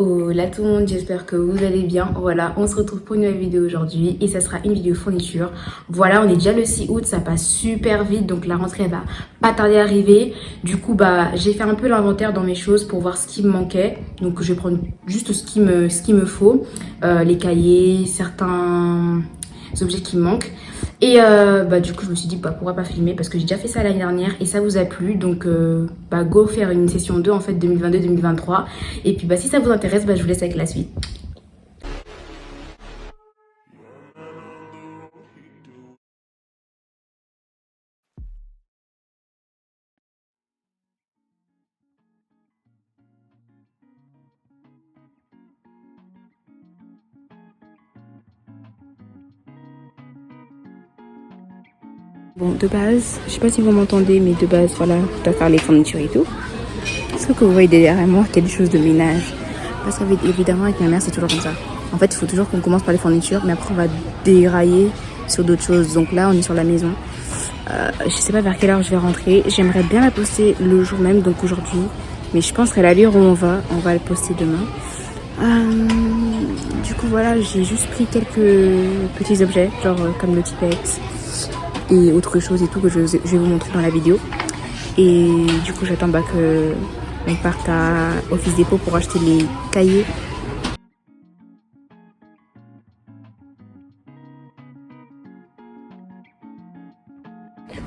Hola tout le monde, j'espère que vous allez bien. Voilà, on se retrouve pour une nouvelle vidéo aujourd'hui et ça sera une vidéo fourniture. Voilà, on est déjà le 6 août, ça passe super vite, donc la rentrée elle va pas tarder à arriver. Du coup, j'ai fait un peu l'inventaire dans mes choses pour voir ce qui me manquait. Donc je vais prendre juste ce qu'il me faut, les cahiers, certains objets qui me manquent. Et du coup je me suis dit pourquoi pas filmer parce que j'ai déjà fait ça l'année dernière et ça vous a plu, donc go faire une session 2 en fait 2022-2023 et puis si ça vous intéresse je vous laisse avec la suite. Bon, de base, je sais pas si vous m'entendez, mais de base, voilà, je dois faire les fournitures et tout. Est-ce que vous voyez derrière moi quelque chose de ménage? Parce qu'évidemment, avec ma mère, c'est toujours comme ça. En fait, il faut toujours qu'on commence par les fournitures, mais après, on va dérailler sur d'autres choses. Donc là, on est sur la maison. Je sais pas vers quelle heure je vais rentrer. J'aimerais bien la poster le jour même, donc aujourd'hui. Mais je pense qu'à l'allure où on va le poster demain. Du coup, voilà, j'ai juste pris quelques petits objets, genre comme le Tipex et autre chose et tout que je vais vous montrer dans la vidéo. Et du coup, j'attends que on parte à Office Dépôt pour acheter les cahiers.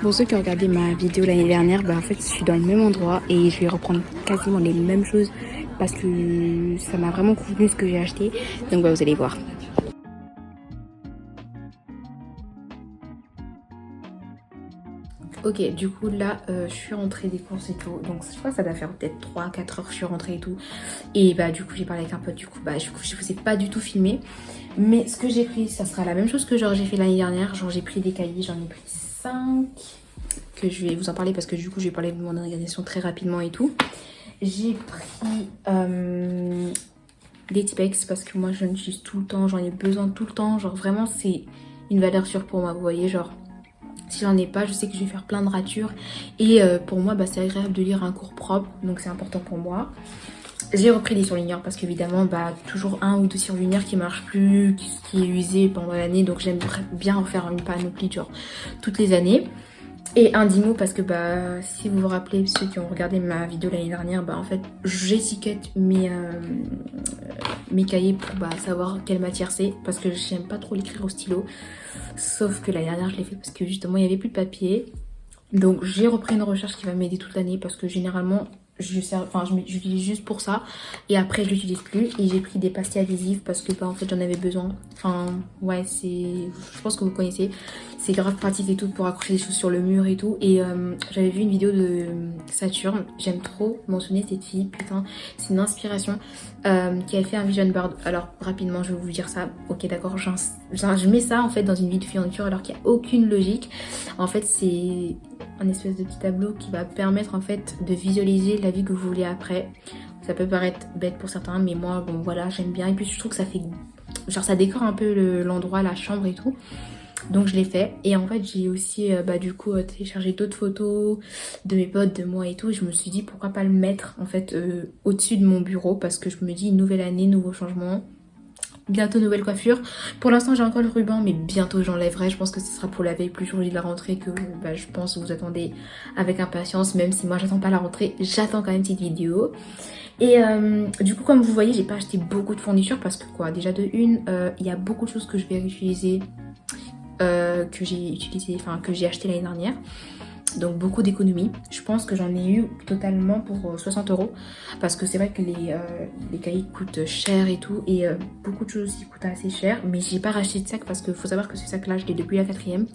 Pour ceux qui ont regardé ma vidéo l'année dernière, en fait, je suis dans le même endroit et je vais reprendre quasiment les mêmes choses parce que ça m'a vraiment convenu ce que j'ai acheté. Donc, vous allez voir. Ok, du coup là, je suis rentrée des courses et tout. Donc, je crois que ça doit faire peut-être 3-4 heures que je suis rentrée et tout. Et du coup, j'ai parlé avec un pote. Du coup, je vous ai pas du tout filmé. Mais ce que j'ai pris, ça sera la même chose que j'ai fait l'année dernière. Genre, j'ai pris des cahiers, j'en ai pris 5. Que je vais vous en parler parce que du coup, je vais parler de mon organisation très rapidement et tout. J'ai pris des Tipex parce que moi, je l'utilise tout le temps. J'en ai besoin tout le temps. Genre, vraiment, c'est une valeur sûre pour moi. Vous voyez, genre... Si j'en ai pas, je sais que je vais faire plein de ratures. Et pour moi, c'est agréable de lire un cours propre. Donc c'est important pour moi. J'ai repris des surligneurs parce qu'évidemment, toujours un ou deux surligneurs qui marchent plus, qui est usé pendant l'année. Donc j'aime bien en faire une panoplie genre toutes les années. Et un Dymo parce que si vous vous rappelez, ceux qui ont regardé ma vidéo l'année dernière, en fait j'étiquette mes cahiers pour savoir quelle matière c'est parce que j'aime pas trop l'écrire au stylo. Sauf que l'année dernière je l'ai fait parce que justement il n'y avait plus de papier. Donc j'ai repris une recherche qui va m'aider toute l'année parce que généralement j'utilise juste pour ça et après je l'utilise plus. Et j'ai pris des pastilles adhésives parce que en fait j'en avais besoin. Enfin ouais, je pense que vous connaissez, c'est grave pratique et tout pour accrocher des choses sur le mur et tout. Et j'avais vu une vidéo de Saturne, j'aime trop mentionner cette fille, putain c'est une inspiration, qui avait fait un vision board. Alors rapidement je vais vous dire ça, ok d'accord, je mets ça en fait dans une vidéo de fioriture alors qu'il n'y a aucune logique. En fait c'est un espèce de petit tableau qui va permettre en fait de visualiser la vie que vous voulez après. Ça peut paraître bête pour certains, mais moi bon voilà, j'aime bien. Et puis je trouve que ça fait genre ça décore un peu l'endroit, la chambre et tout. Donc je l'ai fait. Et en fait j'ai aussi du coup téléchargé d'autres photos de mes potes, de moi et tout. Et je me suis dit pourquoi pas le mettre en fait au-dessus de mon bureau parce que je me dis nouvelle année, nouveau changement. Bientôt nouvelle coiffure. Pour l'instant j'ai encore le ruban mais bientôt j'enlèverai. Je pense que ce sera pour la veille plus jour de la rentrée que je pense vous attendez avec impatience. Même si moi j'attends pas la rentrée, j'attends quand même cette vidéo. Et du coup comme vous voyez j'ai pas acheté beaucoup de fournitures parce que déjà de une il y a beaucoup de choses que je vais utiliser, que j'ai acheté l'année dernière. Donc beaucoup d'économies. Je pense que j'en ai eu totalement pour 60 € parce que c'est vrai que les cahiers coûtent cher et tout et beaucoup de choses aussi coûtent assez cher. Mais j'ai pas racheté de sac parce qu'il faut savoir que ce sac là je l'ai depuis la 4e.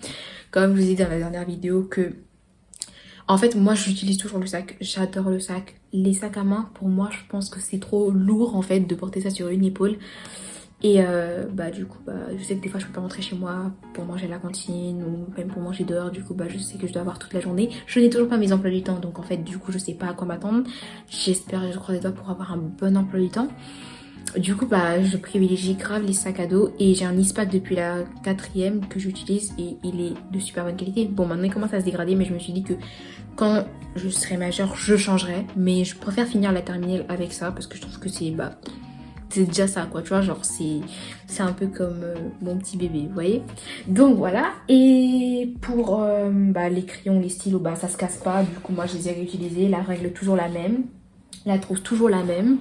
Comme je vous ai dit dans la dernière vidéo que en fait moi j'utilise toujours le sac, j'adore le sac. Les sacs à main pour moi je pense que c'est trop lourd en fait de porter ça sur une épaule. Et du coup je sais que des fois je peux pas rentrer chez moi pour manger à la cantine ou même pour manger dehors. Du coup je sais que je dois avoir toute la journée. Je n'ai toujours pas mes emplois du temps donc en fait du coup je sais pas à quoi m'attendre. J'espère et je croise les doigts pour avoir un bon emploi du temps. Du coup je privilégie grave les sacs à dos et j'ai un Eastpak depuis la 4e que j'utilise et il est de super bonne qualité. Bon maintenant il commence à se dégrader mais je me suis dit que quand je serai majeure je changerai, mais je préfère finir la terminale avec ça parce que je trouve que c'est c'est déjà ça quoi, tu vois, genre c'est un peu comme mon petit bébé, vous voyez. Donc voilà, et pour les crayons, les stylos, ça se casse pas, du coup moi je les ai réutilisés, la règle est toujours la même, la trousse toujours la même.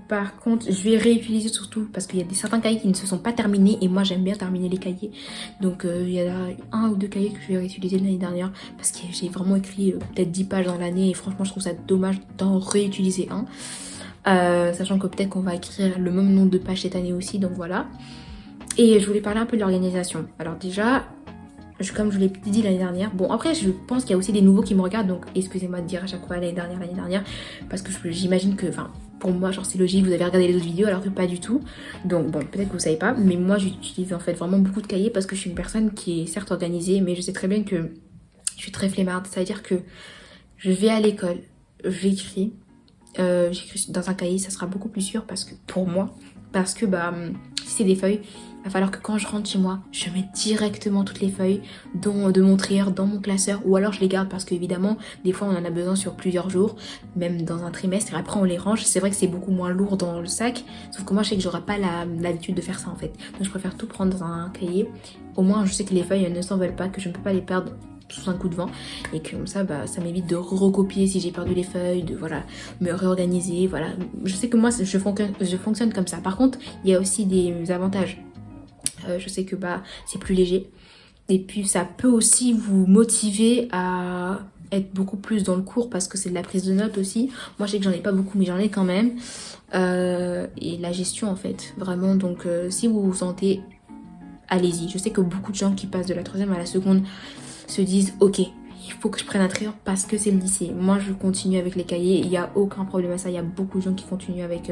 Par contre je vais réutiliser surtout parce qu'il y a certains cahiers qui ne se sont pas terminés et moi j'aime bien terminer les cahiers, donc il y a un ou deux cahiers que je vais réutiliser l'année dernière parce que j'ai vraiment écrit peut-être 10 pages dans l'année et franchement je trouve ça dommage d'en réutiliser un, sachant que peut-être qu'on va écrire le même nombre de pages cette année aussi, donc voilà. Et je voulais parler un peu de l'organisation. Alors déjà, comme je vous l'ai dit l'année dernière, bon après je pense qu'il y a aussi des nouveaux qui me regardent, donc excusez-moi de dire à chaque fois l'année dernière, parce que j'imagine que, enfin pour moi genre c'est logique, vous avez regardé les autres vidéos alors que pas du tout, donc bon peut-être que vous savez pas, mais moi j'utilise en fait vraiment beaucoup de cahiers parce que je suis une personne qui est certes organisée, mais je sais très bien que je suis très flemmarde, c'est-à-dire que je vais à l'école, j'écris dans un cahier, ça sera beaucoup plus sûr parce que pour moi, parce que si c'est des feuilles, il va falloir que quand je rentre chez moi, je mets directement toutes les feuilles de mon trieur dans mon classeur, ou alors je les garde parce qu'évidemment, des fois on en a besoin sur plusieurs jours, même dans un trimestre, et après on les range. C'est vrai que c'est beaucoup moins lourd dans le sac, sauf que moi je sais que j'aurai pas l'habitude de faire ça en fait. Donc je préfère tout prendre dans un cahier. Au moins je sais que les feuilles elles ne s'envolent pas, que je ne peux pas les perdre sous un coup de vent, et que comme ça ça m'évite de recopier si j'ai perdu les feuilles, de voilà me réorganiser. Voilà, je sais que moi je fonctionne comme ça. Par contre il y a aussi des avantages. Je sais que c'est plus léger, et puis ça peut aussi vous motiver à être beaucoup plus dans le cours parce que c'est de la prise de notes aussi. Moi je sais que j'en ai pas beaucoup mais j'en ai quand même, et la gestion en fait vraiment. Donc si vous vous sentez, allez-y. Je sais que beaucoup de gens qui passent de la troisième à la seconde se disent ok, il faut que je prenne un trieur parce que c'est le lycée. Moi je continue avec les cahiers, il n'y a aucun problème à ça. Il y a beaucoup de gens qui continuent avec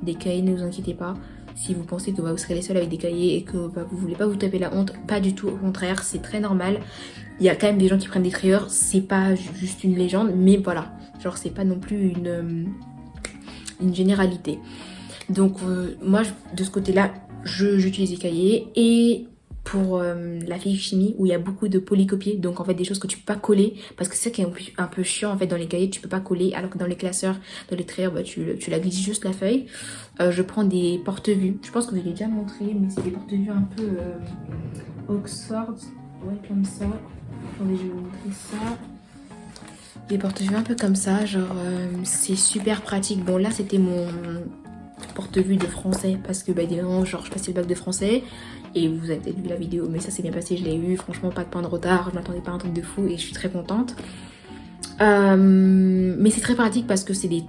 des cahiers, ne vous inquiétez pas. Si vous pensez que vous serez les seuls avec des cahiers et que vous voulez pas vous taper la honte, pas du tout, au contraire, c'est très normal. Il y a quand même des gens qui prennent des trieurs, c'est pas juste une légende, mais voilà, genre c'est pas non plus une généralité. Donc moi de ce côté-là, j'utilise les cahiers. Et pour la physique chimie où il y a beaucoup de polycopiés, donc en fait des choses que tu peux pas coller, parce que c'est ça qui est un peu chiant en fait dans les cahiers, tu peux pas coller, alors que dans les classeurs, dans les trieurs, tu la glisses juste la feuille. Je prends des porte-vues, je pense que je l'ai déjà montré, mais c'est des porte-vues un peu Oxford, ouais comme ça. Attendez, je vais vous montrer ça. Des porte-vues un peu comme ça, genre c'est super pratique. Bon là c'était mon porte-vue de français parce que évidemment genre je passais le bac de français et vous avez peut-être vu la vidéo, mais ça s'est bien passé, je l'ai eu, franchement pas de point de retard, je m'attendais pas à un truc de fou et je suis très contente. Mais c'est très pratique parce que c'est des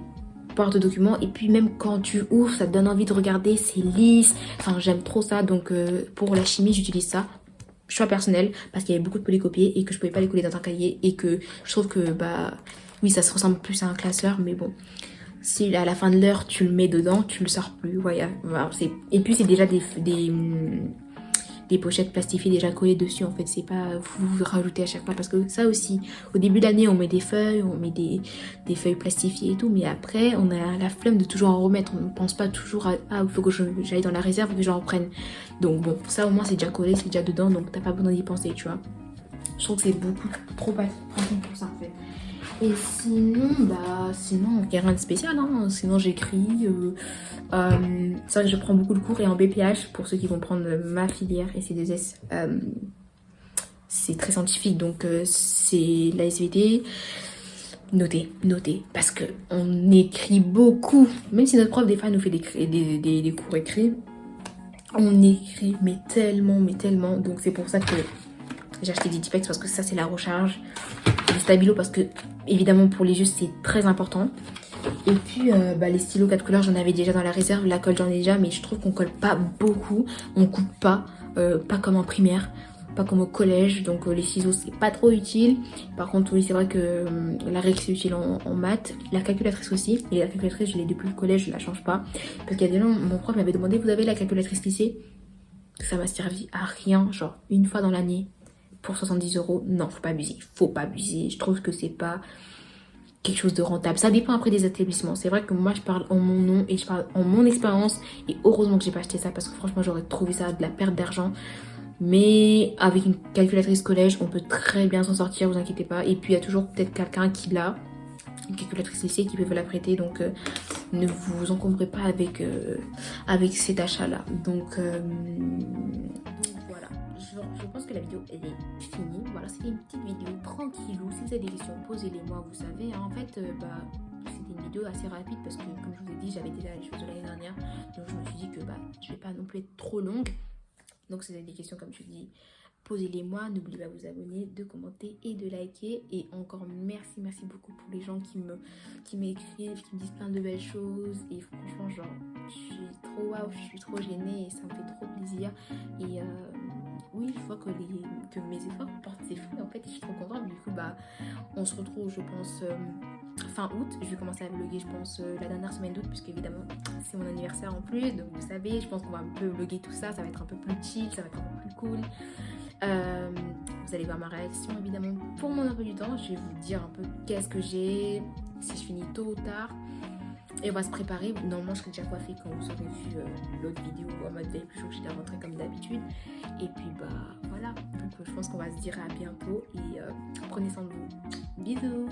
porte-documents et puis même quand tu ouvres ça te donne envie de regarder, c'est lisse, enfin j'aime trop ça. Donc pour la chimie j'utilise ça, choix personnel, parce qu'il y avait beaucoup de polycopiés et que je pouvais pas les coller dans un cahier et que je trouve que oui ça se ressemble plus à un classeur, mais bon, si à la fin de l'heure tu le mets dedans, tu le sors plus. Voilà. Et puis c'est déjà des pochettes plastifiées déjà collées dessus en fait, c'est pas vous rajoutez à chaque fois, parce que ça aussi au début de l'année on met des feuilles, on met des feuilles plastifiées et tout, mais après on a la flemme de toujours en remettre, on ne pense pas toujours à il faut que j'aille dans la réserve et que j'en reprenne. Donc bon, ça au moins c'est déjà collé, c'est déjà dedans, donc t'as pas besoin d'y penser, tu vois. Je trouve que c'est beaucoup trop pratique pour ça en fait. Et sinon, sinon, il n'y a rien de spécial, hein. Sinon, j'écris. C'est vrai que je prends beaucoup de cours et en BPH, pour ceux qui vont prendre ma filière SC2S, c'est très scientifique, donc c'est la SVT. Notez, parce que on écrit beaucoup. Même si notre prof, des fois, nous fait des cours écrits, on écrit, mais tellement. Donc, c'est pour ça que j'ai acheté des Dipex, parce que ça, c'est la recharge. Des Stabilo parce que évidemment pour les yeux c'est très important. Et puis les stylos 4 couleurs j'en avais déjà dans la réserve, la colle j'en ai déjà, mais je trouve qu'on colle pas beaucoup, on coupe pas, pas comme en primaire, pas comme au collège, donc les ciseaux c'est pas trop utile. Par contre oui c'est vrai que la règle c'est utile en maths, la calculatrice aussi, et la calculatrice je l'ai depuis le collège, je la change pas, parce qu'il y a des gens, mon prof m'avait demandé vous avez la calculatrice lycée, ça m'a servi à rien, genre une fois dans l'année. Pour 70 €, non, faut pas abuser. Je trouve que c'est pas quelque chose de rentable. Ça dépend après des établissements. C'est vrai que moi, je parle en mon nom et je parle en mon expérience. Et heureusement que j'ai pas acheté ça parce que franchement, j'aurais trouvé ça de la perte d'argent. Mais avec une calculatrice collège, on peut très bien s'en sortir, vous inquiétez pas. Et puis, il y a toujours peut-être quelqu'un qui l'a, une calculatrice lycée qui peut vous la prêter. Donc, ne vous encombrez pas avec, avec cet achat-là. Donc voilà, je pense que la vidéo elle est finie. Voilà, c'était une petite vidéo tranquillou. Si vous avez des questions, posez-les-moi, vous savez. Hein. En fait, c'était une vidéo assez rapide parce que, comme je vous ai dit, j'avais déjà les choses de l'année dernière. Donc je me suis dit que je vais pas non plus être trop longue. Donc si vous avez des questions, comme je dis, posez-les-moi. N'oubliez pas de vous abonner, de commenter et de liker. Et encore merci beaucoup pour les gens qui m'écrivent, qui me disent plein de belles choses. Et franchement, genre, je suis trop waouh, je suis trop gênée et ça me fait trop plaisir. Et oui, je vois que mes efforts portent ses fruits en fait. Et je suis trop contente. Du coup, on se retrouve, je pense, fin août. Je vais commencer à vlogger, je pense, la dernière semaine d'août, puisque évidemment, c'est mon anniversaire en plus. Donc, vous savez, je pense qu'on va un peu vlogger tout ça. Ça va être un peu plus chill, ça va être un peu plus cool. Vous allez voir ma réaction évidemment pour mon emploi du temps. Je vais vous dire un peu qu'est-ce que j'ai, si je finis tôt ou tard. Et on va se préparer. Normalement, je serai déjà coiffée quand vous aurez vu l'autre vidéo en mode veille plus jour. J'étais rentrée comme d'habitude. Et puis, voilà. Donc, je pense qu'on va se dire à bientôt. Et prenez soin de vous. Bisous!